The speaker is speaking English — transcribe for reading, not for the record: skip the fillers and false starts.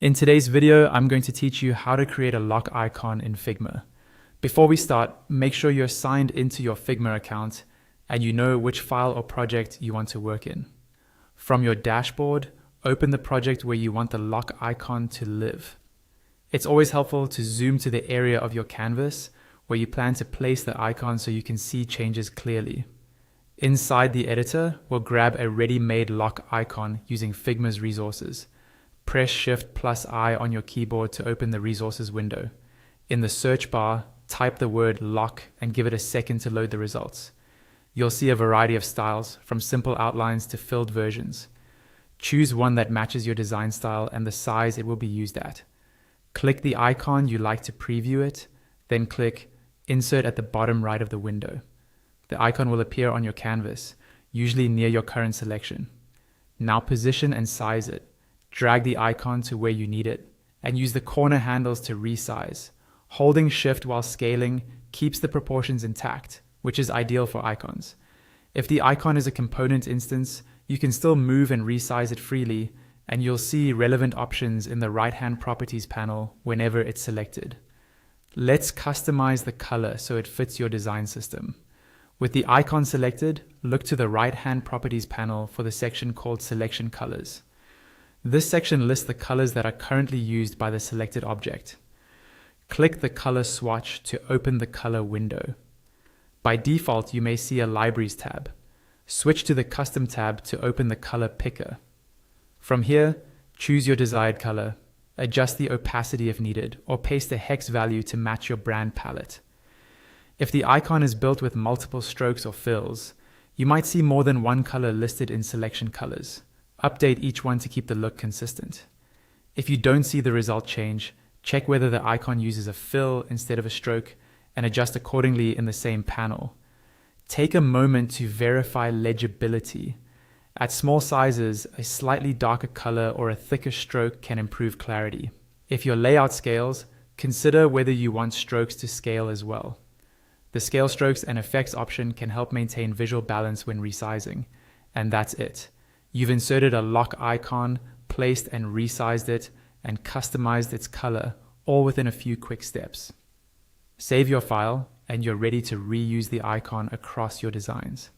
In today's video, I'm going to teach you how to create a lock icon in Figma. Before we start, make sure you're signed into your Figma account and you know which file or project you want to work in. From your dashboard, open the project where you want the lock icon to live. It's always helpful to zoom to the area of your canvas where you plan to place the icon so you can see changes clearly. Inside the editor, we'll grab a ready-made lock icon using Figma's resources. Press Shift+I on your keyboard to open the resources window. In the search bar, type the word lock and give it a second to load the results. You'll see a variety of styles, from simple outlines to filled versions. Choose one that matches your design style and the size it will be used at. Click the icon you like to preview it, then click Insert at the bottom right of the window. The icon will appear on your canvas, usually near your current selection. Now position and size it. Drag the icon to where you need it, and use the corner handles to resize. Holding Shift while scaling keeps the proportions intact, which is ideal for icons. If the icon is a component instance, you can still move and resize it freely, and you'll see relevant options in the right-hand properties panel whenever it's selected. Let's customize the color so it fits your design system. With the icon selected, look to the right-hand properties panel for the section called Selection Colors. This section lists the colors that are currently used by the selected object. Click the color swatch to open the color window. By default, you may see a Libraries tab. Switch to the Custom tab to open the color picker. From here, choose your desired color, adjust the opacity if needed, or paste a hex value to match your brand palette. If the icon is built with multiple strokes or fills, you might see more than one color listed in Selection Colors. Update each one to keep the look consistent. If you don't see the result change, check whether the icon uses a fill instead of a stroke and adjust accordingly in the same panel. Take a moment to verify legibility. At small sizes, a slightly darker color or a thicker stroke can improve clarity. If your layout scales, consider whether you want strokes to scale as well. The Scale Strokes and Effects option can help maintain visual balance when resizing, and that's it. You've inserted a lock icon, placed and resized it, and customized its color, all within a few quick steps. Save your file, and you're ready to reuse the icon across your designs.